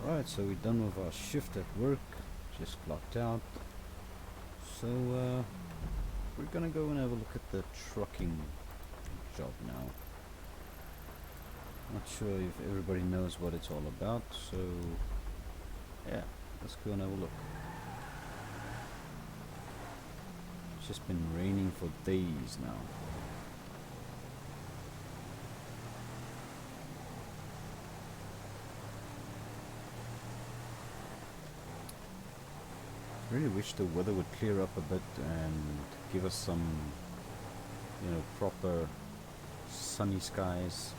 Alright, so we're done with our shift at work. Just clocked out. So we're gonna go and have a look at the trucking job now. Not sure if everybody knows what it's all about, so yeah, let's go and have a look. It's just been raining for days now. Really wish the weather would clear up a bit and give us some, proper sunny skies.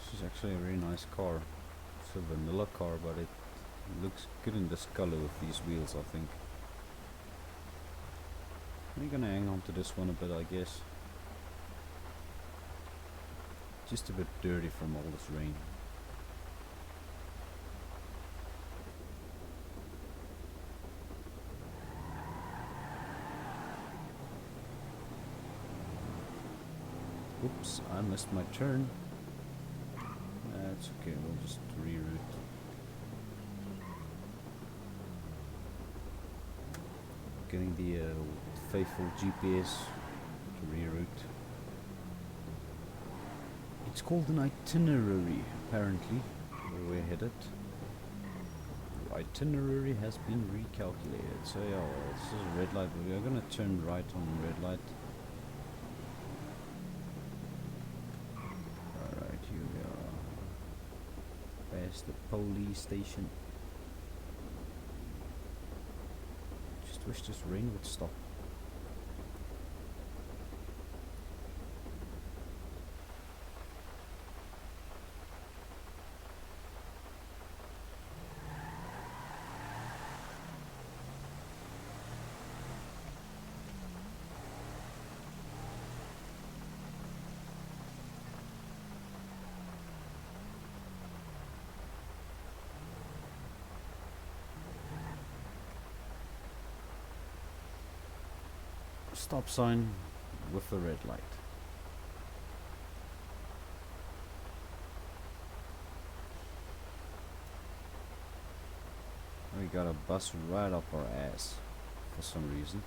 This is actually a really nice car. It's a vanilla car, but it looks good in this color with these wheels, I think. We're gonna hang on to this one a bit, I guess. Just a bit dirty from all this rain. Oops, I missed my turn. That's okay, we'll just reroute. Getting the faithful GPS to reroute. It's called an itinerary, apparently, where we're headed. The itinerary has been recalculated. So yeah, well, this is a red light, but we are gonna turn right on red light. Alright, here we are. Past the police station. Just wish this rain would stop. Stop sign with the red light. We got a bus right up our ass for some reason.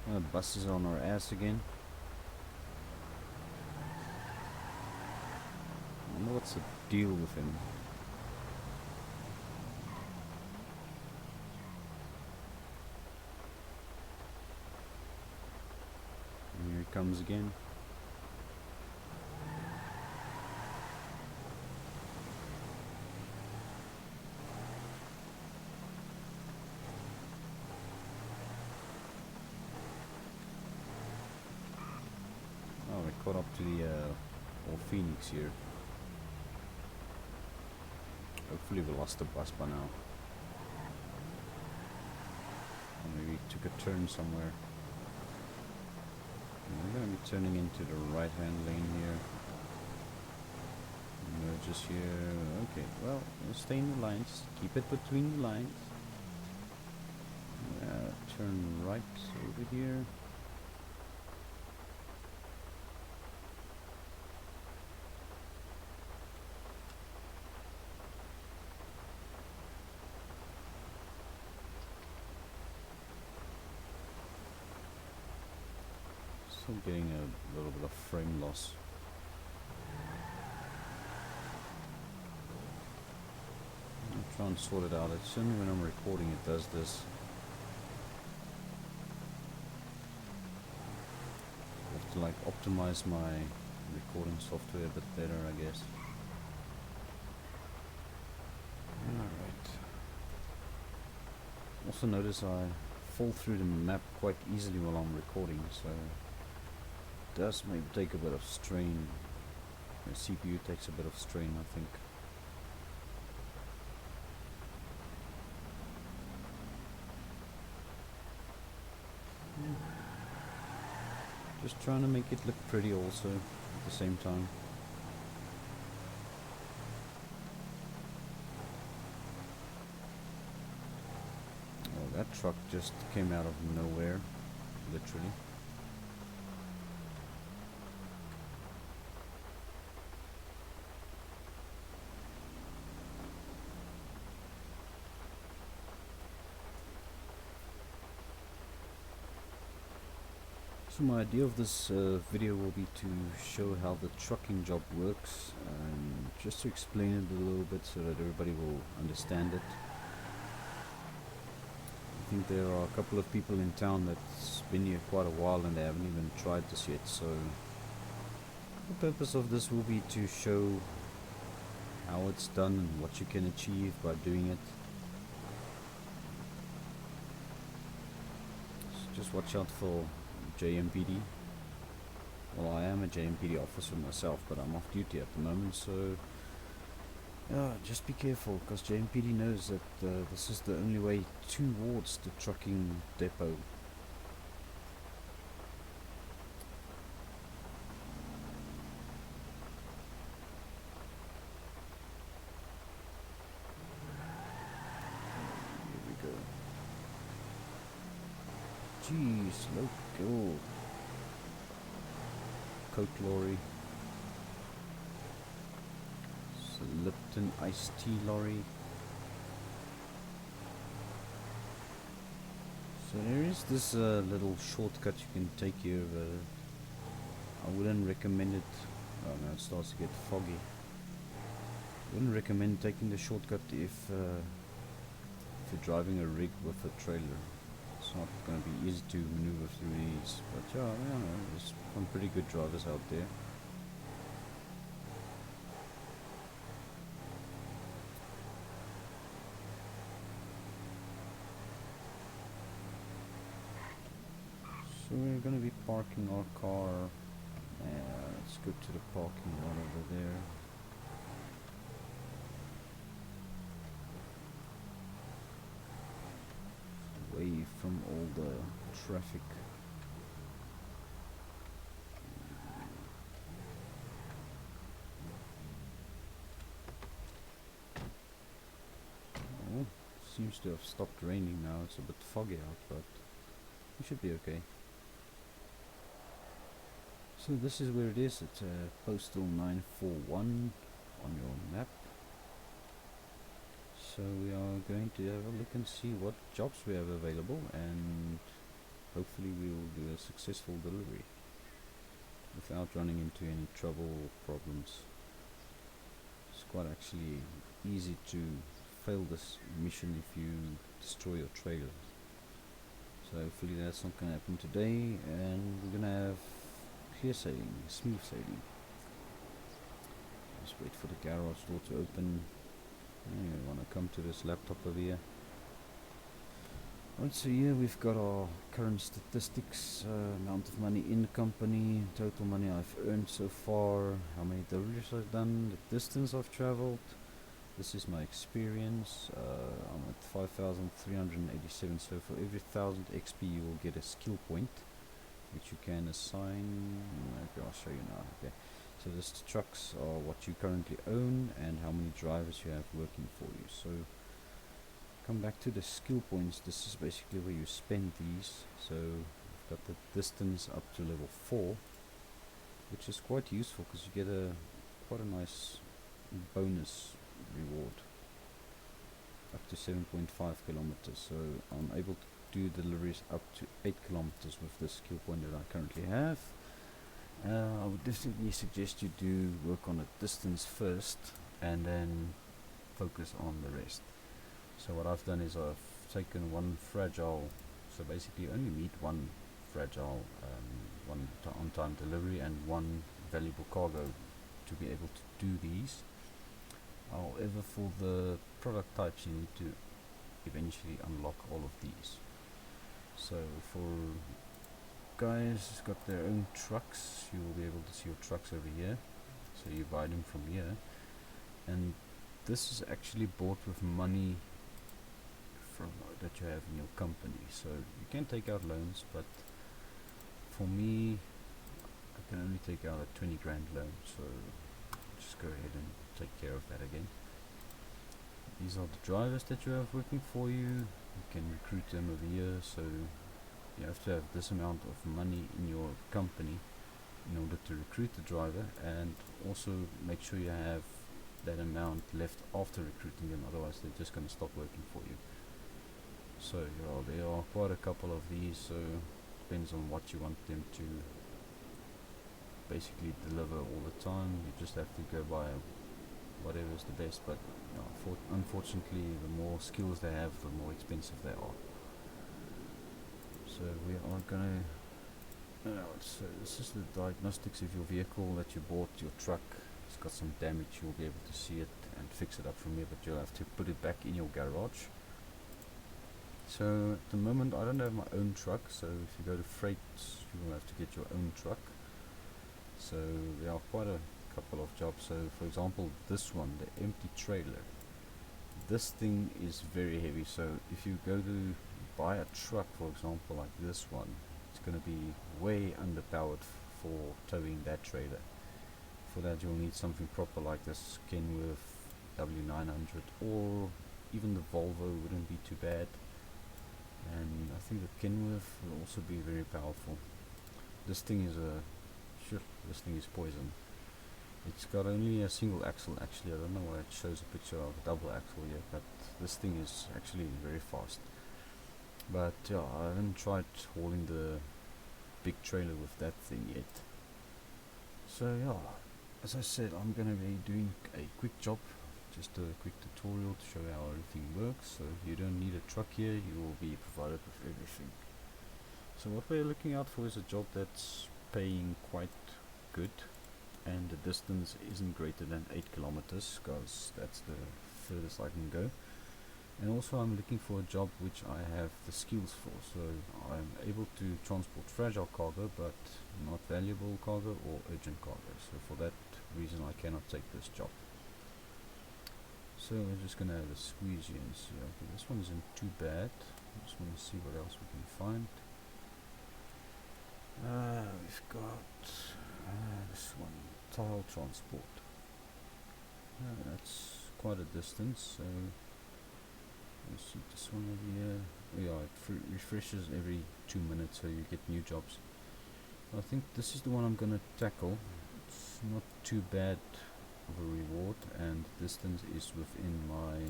The bus is on our ass again. I wonder what's the deal with him. And here he comes again. Caught up to the old Phoenix here. Hopefully we lost the bus by now. Or maybe took a turn somewhere. I'm going to be turning into the right hand lane here. Merges here. Okay, well, stay in the lines. Keep it between the lines. Turn right over here. Still getting a little bit of frame loss. I'll try and sort it out. It's only when I'm recording it does this. I have to like optimize my recording software a bit better, I guess. Alright. Also notice I fall through the map quite easily while I'm recording, so it does maybe take a bit of strain. The CPU takes a bit of strain, I think. Just trying to make it look pretty also at the same time. Oh, that truck just came out of nowhere, literally. So my idea of this video will be to show how the trucking job works, and just to explain it a little bit so that everybody will understand it. I think there are a couple of people in town that's been here quite a while and they haven't even tried this yet, so the purpose of this will be to show how it's done and what you can achieve by doing it. So just watch out for JMPD. Well, I am a JMPD officer myself, but I'm off duty at the moment, so just be careful, because JMPD knows that this is the only way towards the trucking depot. Here we go. Jeez, look. Oh. Coke lorry. It's a Lipton iced tea lorry. So there is this little shortcut you can take here, but I wouldn't recommend it. Oh no, it starts to get foggy. Wouldn't recommend taking the shortcut if you're driving a rig with a trailer. It's not going to be easy to maneuver through these, but yeah, there's some pretty good drivers out there. So we're going to be parking our car. Let's go to the parking lot over there. Away from all the traffic. Oh, seems to have stopped raining now. It's a bit foggy out, but it should be okay. So this is where it is. It's postal 941 on your map. So we are going to have a look and see what jobs we have available, and hopefully we will do a successful delivery without running into any trouble or problems. It's quite actually easy to fail this mission if you destroy your trailer. So hopefully that's not going to happen today, and we're going to have clear sailing, smooth sailing. Just wait for the garage door to open. I want to come to this laptop over here. Right, so here we've got our current statistics, amount of money in the company, total money I've earned so far, how many deliveries I've done, the distance I've traveled. This is my experience. I'm at 5,387, so for every 1,000 XP you will get a skill point. which you can assign. Okay, I'll show you now. Okay, so this trucks are what you currently own and how many drivers you have working for you. So come back to the skill points. This is basically where you spend these. So we've got the distance up to level 4, which is quite useful because you get quite a nice bonus reward up to 7.5 kilometers. So I'm able to do deliveries up to 8 kilometers with the skill point that I currently have. I would definitely suggest you do work on the distance first and then focus on the rest. So what I've done is I've taken one fragile, so basically you only need one fragile, on-time delivery and one valuable cargo to be able to do these. However, for the product types you need to eventually unlock all of these. So for guys who's got their own trucks, you will be able to see your trucks over here. So you buy them from here, and this is actually bought with money from that you have in your company. So you can take out loans, but for me I can only take out a 20 grand loan, so just go ahead and take care of that again. These are the drivers that you have working for you. You can recruit them over here, so you have to have this amount of money in your company in order to recruit the driver, and also make sure you have that amount left after recruiting them, otherwise they're just going to stop working for you. So yeah, there are quite a couple of these, so depends on what you want them to basically deliver all the time. You just have to go by whatever is the best, but unfortunately the more skills they have, the more expensive they are. So we are gonna so this is the diagnostics of your vehicle that you bought. Your truck, it's got some damage, you'll be able to see it and fix it up from here, but you'll have to put it back in your garage. So at the moment I don't have my own truck, so if you go to freight you will have to get your own truck. So there are quite a couple of jobs. So for example this one, the empty trailer, this thing is very heavy. So if you go to buy a truck, for example like this one, it's going to be way underpowered for towing that trailer. For that you'll need something proper like this Kenworth W900, or even the Volvo wouldn't be too bad, and I think the Kenworth will also be very powerful. This thing is this thing is poison. It's got only a single axle actually. I don't know why it shows a picture of a double axle here, but this thing is actually very fast. But yeah, I haven't tried hauling the big trailer with that thing yet. So yeah, as I said, I'm gonna be doing a quick job, just a quick tutorial to show you how everything works. So you don't need a truck here, you will be provided with everything. So what we're looking out for is a job that's paying quite good, and the distance isn't greater than 8 kilometers, because that's the furthest I can go. And also I'm looking for a job which I have the skills for, so I'm able to transport fragile cargo but not valuable cargo or urgent cargo. So for that reason I cannot take this job. So we're just gonna have a squeeze here and see. Okay, this one isn't too bad. I just want to see what else we can find. We've got this one, tile transport. That's quite a distance, so let's see this one over here. Yeah, it refreshes every 2 minutes, so you get new jobs. I think this is the one I'm gonna tackle. It's not too bad of a reward, and distance is within my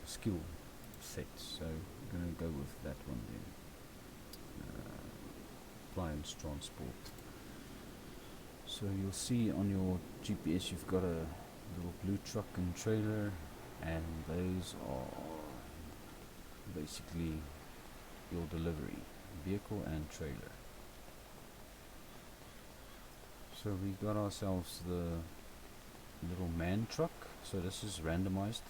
skill set, so I'm gonna go with that one then. Appliance transport. So you'll see on your GPS you've got a little blue truck and trailer, and those are basically your delivery vehicle and trailer. So we got ourselves the little man truck. So this is randomized.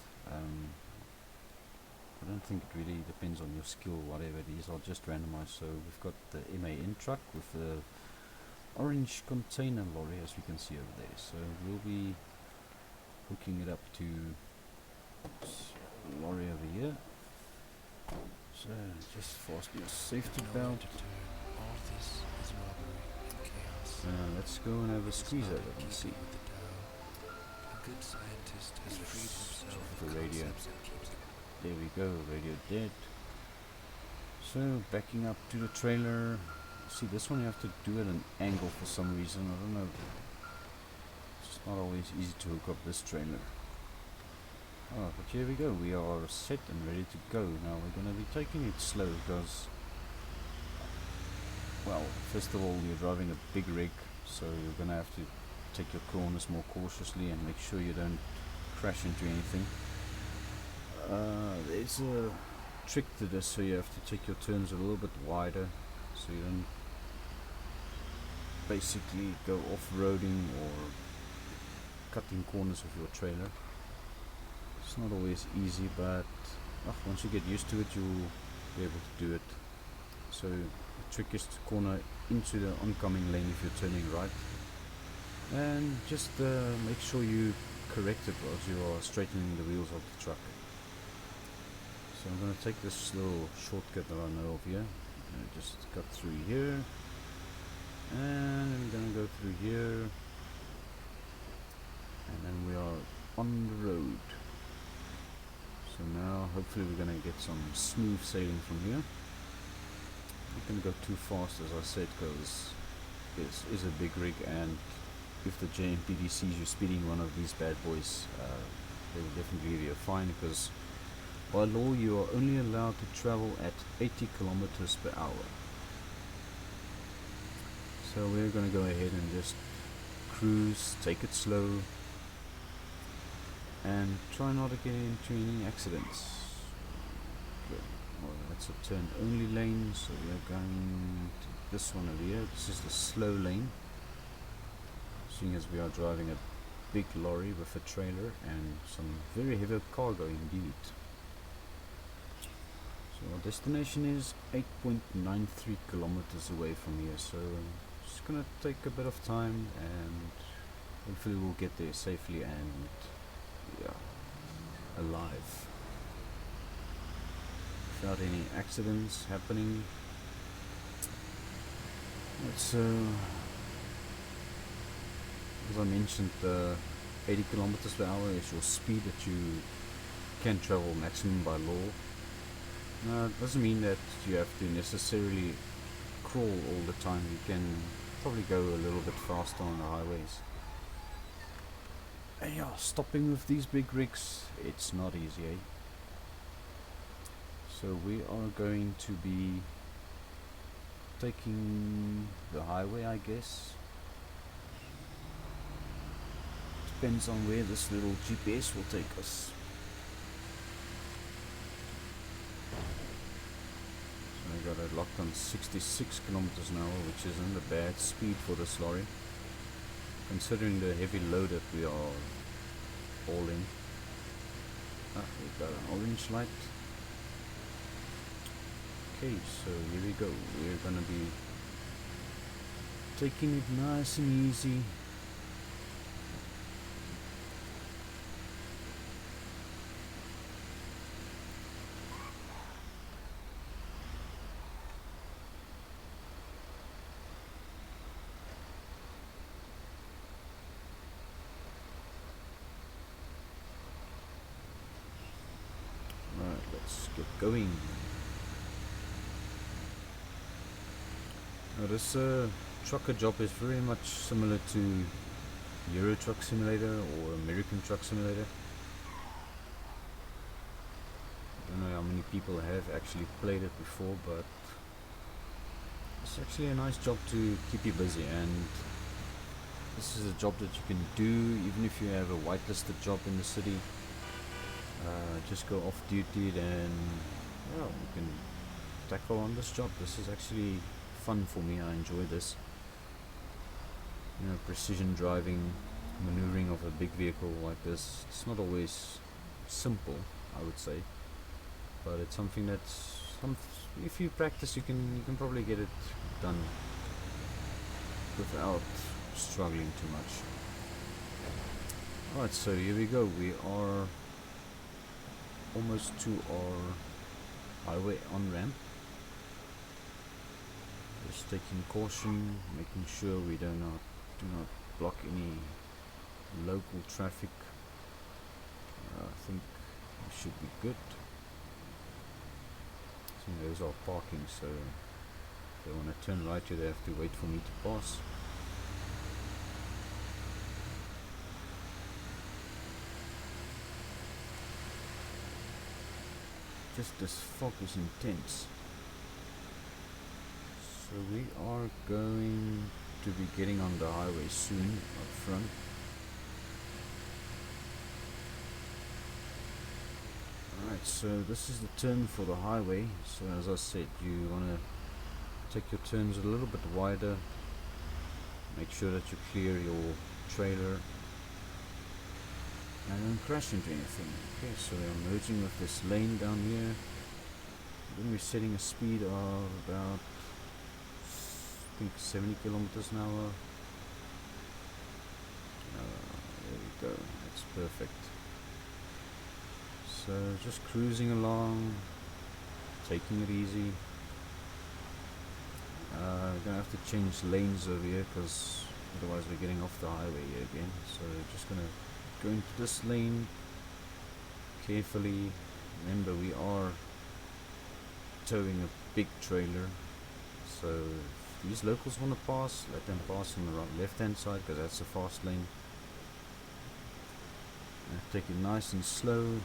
I don't think it really depends on your skill, whatever it is, I'll just randomize. So we've got the MAN truck with the orange container lorry, as we can see over there. So we'll be hooking it up to lorry over here. So just fasten your safety belt. All this is robbery and chaos. Let's go and have a squeeze at it and see. A good scientist has freed himself Check of the radio. concepts that keeps him. There we go, radio dead. So backing up to the trailer. See, this one you have to do at an angle for some reason. I don't know. It's not always easy to hook up this trailer. Oh, but here we go. We are set and ready to go. Now we're going to be taking it slow because, well, first of all, you're driving a big rig, so you're going to have to take your corners more cautiously and make sure you don't crash into anything. There's a trick to this, so you have to take your turns a little bit wider so you don't basically go off-roading or cutting corners with your trailer. It's not always easy, but once you get used to it, you'll be able to do it. So the trick is to corner into the oncoming lane if you're turning right, and just make sure you correct it as you are straightening the wheels of the truck. So I'm going to take this little shortcut that I know of here, and just cut through here, and I'm going to go through here, and then we are on the road. So now hopefully we're going to get some smooth sailing from here. Not going to go too fast, as I said, because this is a big rig, and if the JMPD sees you speeding one of these bad boys, they will definitely give you a fine, because by law you are only allowed to travel at 80 kilometers per hour. So we're going to go ahead and just cruise, take it slow, and try not to get into any accidents. Okay. Well, that's a turn only lane, so we are going to this one over here. This is the slow lane, seeing as we are driving a big lorry with a trailer and some very heavy cargo indeed. So our destination is 8.93 kilometers away from here, so it's gonna take a bit of time, and hopefully we'll get there safely and alive without any accidents happening. It's as I mentioned, 80 kilometers per hour is your speed that you can travel maximum by law. Now it doesn't mean that you have to necessarily crawl all the time. You can probably go a little bit faster on the highways. And yeah, stopping with these big rigs, it's not easy, eh? So we are going to be taking the highway, I guess. Depends on where this little GPS will take us. So I got it locked on 66 kilometers an hour, which isn't a bad speed for this lorry, considering the heavy load that we are hauling. We've got an orange light. Okay, so here we go. We're gonna be taking it nice and easy. Right, let's get going. Now this trucker job is very much similar to Euro Truck Simulator or American Truck Simulator. I don't know how many people have actually played it before, but it's actually a nice job to keep you busy, and this is a job that you can do even if you have a whitelisted job in the city. Just go off duty, then you can tackle on this job. This is actually fun for me. I enjoy this. You know, precision driving, maneuvering of a big vehicle like this. It's not always simple, I would say, but it's something that's if you practice, you can probably get it done without struggling too much. Alright, so here we go. We are almost to our highway on ramp. Just taking caution, making sure we do not block any local traffic. I think we should be good. See, those are parking, so if they want to turn right here, they have to wait for me to pass. Just this fog is intense. So we are going to be getting on the highway soon up front. Alright, so this is the turn for the highway. So as I said, you want to take your turns a little bit wider. Make sure that you clear your trailer and don't crash into anything. Okay, so we are merging with this lane down here. Then we're setting a speed of about, I think, 70 kilometers an hour. There we go, that's perfect. So just cruising along, taking it easy. We're gonna have to change lanes over here because otherwise we're getting off the highway here again. So just gonna go into this lane carefully. Remember, we are towing a big trailer, so if these locals want to pass, let them pass on the left hand side because that's the fast lane. And take it nice and slow.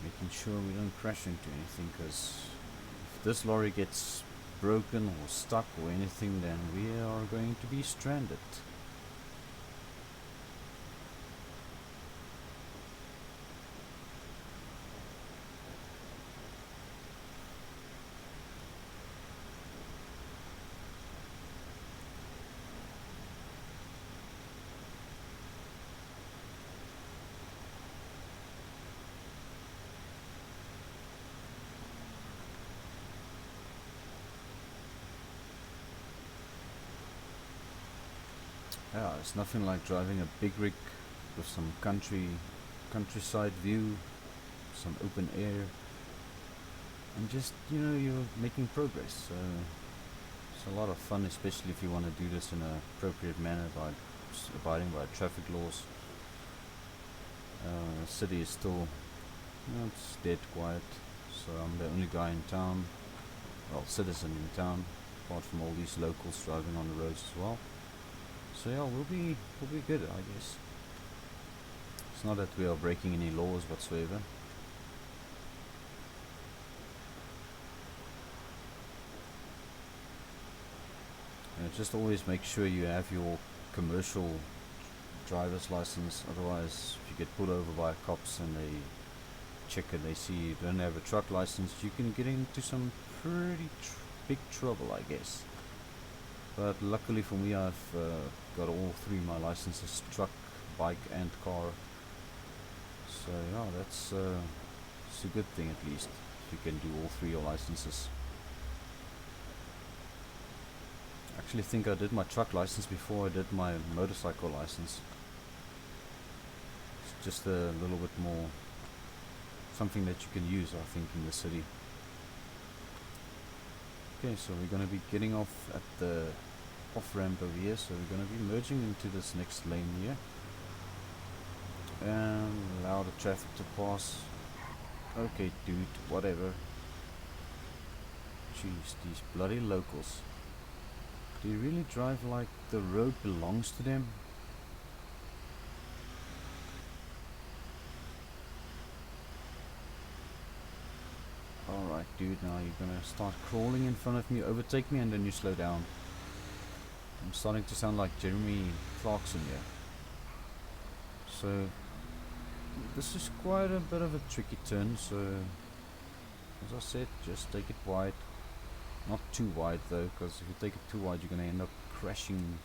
Making sure we don't crash into anything, because if this lorry gets broken or stuck or anything, then we are going to be stranded. Yeah, it's nothing like driving a big rig with some countryside view, some open air, and just, you know, you're making progress. So it's a lot of fun, especially if you want to do this in an appropriate manner by abiding by traffic laws. The city is still, you know, it's dead quiet. So I'm the only guy in town, well, citizen in town, apart from all these locals driving on the roads as well. So yeah, we'll be good, I guess. It's not that we are breaking any laws whatsoever. Just always make sure you have your commercial driver's license. Otherwise, if you get pulled over by cops and they check and they see you don't have a truck license, you can get into some pretty big trouble, I guess. But luckily for me, I've got all three of my licenses: truck, bike and car. So yeah, that's it's a good thing, at least if you can do all three of your licenses. Actually think I did my truck license before I did my motorcycle license. It's just a little bit more something that you can use, I think, in the city. Okay, so we're going to be getting off at the off ramp over here, so we're going to be merging into this next lane here and allow the traffic to pass. Okay dude, whatever. Jeez, these bloody locals. Do you really drive like the road belongs to them? Alright dude, now you're gonna start crawling in front of me, overtake me, and then you slow down. I'm starting to sound like Jeremy Clarkson here. So this is quite a bit of a tricky turn, so as I said, just take it wide. Not too wide though, because if you take it too wide, you're gonna end up crashing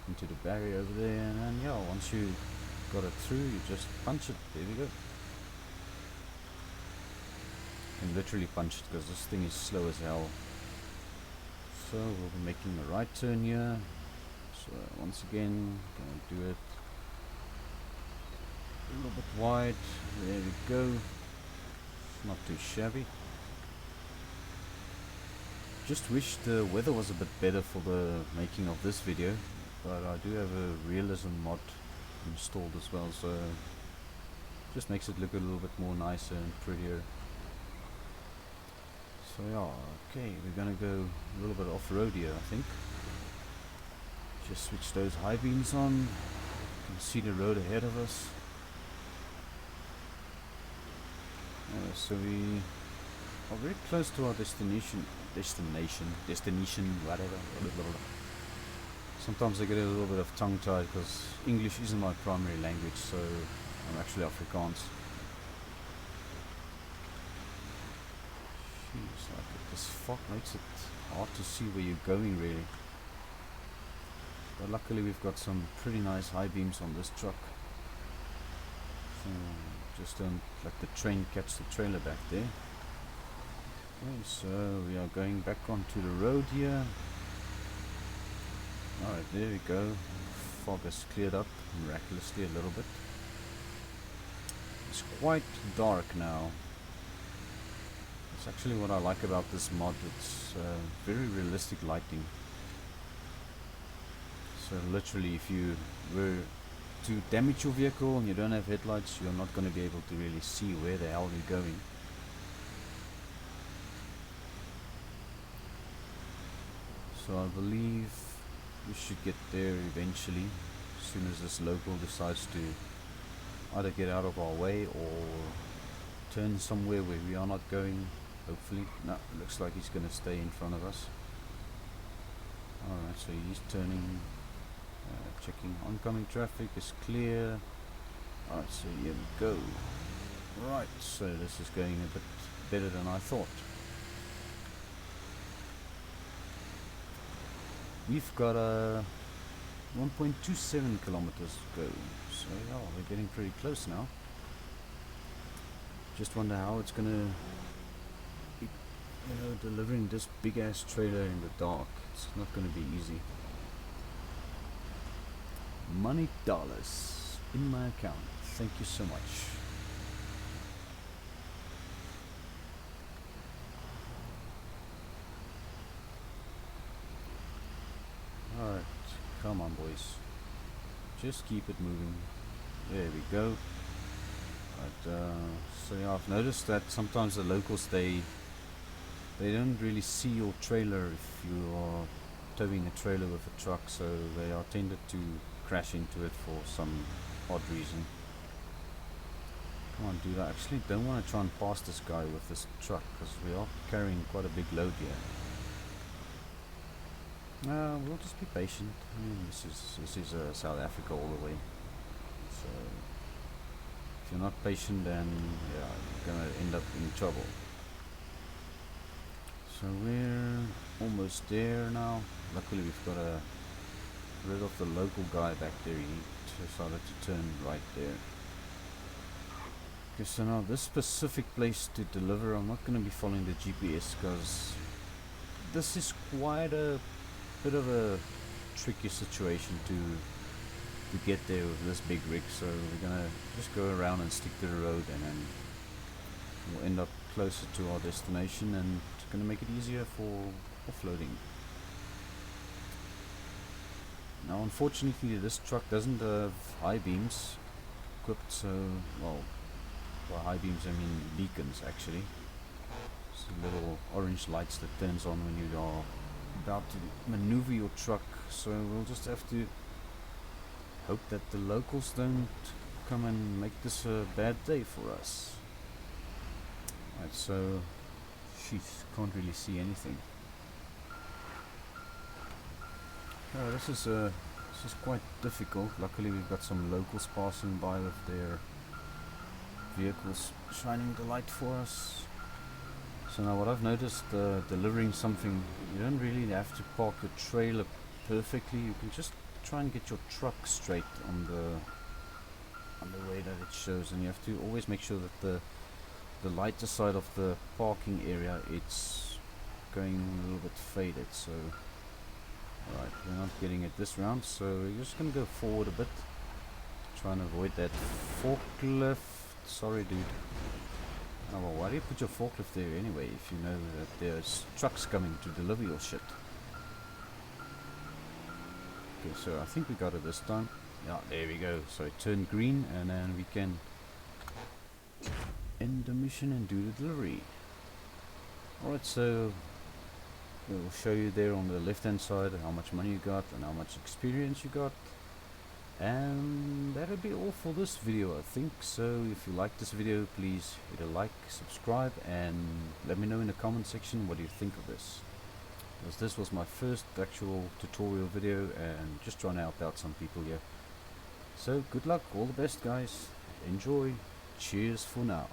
into the barrier over there, and then yeah, once you got it through, you just punch it. There we go. You can literally punch it because this thing is slow as hell. So we'll be making a right turn here. So once again, gonna do it a little bit wide. There we go. Not too shabby. Just wish the weather was a bit better for the making of this video, but I do have a realism mod installed as well, so just makes it look a little bit more nicer and prettier. So yeah, okay, we're gonna go a little bit off-road here, I think. Just switch those high beams on. You can see the road ahead of us. So we are very close to our destination, whatever. Sometimes I get a little bit of tongue-tied because English isn't my primary language, so I'm actually Afrikaans. Jeez, like this fog makes it hard to see where you're going really. But luckily we've got some pretty nice high beams on this truck. So just don't let the train catch the trailer back there. Okay, so we are going back onto the road here. Alright, there we go. Fog has cleared up miraculously a little bit. It's quite dark now. That's actually what I like about this mod. It's very realistic lighting. So literally if you were to damage your vehicle and you don't have headlights, you're not going to be able to really see where the hell you're going. So I believe we should get there eventually, as soon as this local decides to either get out of our way or turn somewhere where we are not going, hopefully. No, it looks like he's going to stay in front of us. Alright, so he's turning, checking oncoming traffic is clear. Alright, so here we go. Right, so this is going a bit better than I thought. We've got 1.27 kilometers to go, so yeah, we're getting pretty close now. Just wonder how it's gonna be, delivering this big ass trailer in the dark. It's not gonna be easy. Money dollars in my account. Thank you so much. Alright, come on boys. Just keep it moving. There we go. Right, so yeah, I've noticed that sometimes the locals, they don't really see your trailer if you are towing a trailer with a truck, so they are tended to crash into it for some odd reason. Come on dude, I actually don't want to try and pass this guy with this truck because we are carrying quite a big load here. We'll just be patient. I mean, this is South Africa all the way. So if you're not patient, then yeah, you're gonna end up in trouble. So we're almost there now. Luckily, we've got rid of the local guy back there. He decided to turn right there. Okay, so now this specific place to deliver, I'm not gonna be following the GPS because this is quite a bit of a tricky situation to get there with this big rig, so we're gonna just go around and stick to the road, and then we'll end up closer to our destination, and it's gonna make it easier for offloading. Now unfortunately this truck doesn't have high beams equipped, so well by high beams I mean beacons actually. It's the little orange lights that turns on when you are about to maneuver your truck, so we'll just have to hope that the locals don't come and make this a bad day for us. Right, so sheesh, can't really see anything. This is quite difficult. Luckily we've got some locals passing by with their vehicles shining the light for us. So now what I've noticed, delivering something, you don't really have to park your trailer perfectly. You can just try and get your truck straight on the way that it shows, and you have to always make sure that the lighter side of the parking area, it's going a little bit faded, so alright, we're not getting it this round, so we're just gonna go forward a bit, try and avoid that forklift. Sorry dude. Oh well, why do you put your forklift there anyway if you know that there's trucks coming to deliver your shit? Okay, so I think we got it this time. Yeah, there we go. So it turned green and then we can end the mission and do the delivery. Alright, so we'll show you there on the left hand side how much money you got and how much experience you got. And that'll be all for this video, I think. So if you like this video, please hit a like, subscribe, and let me know in the comment section what you think of this, because this was my first actual tutorial video and just trying to help out some people here. So good luck, all the best guys, enjoy, cheers for now.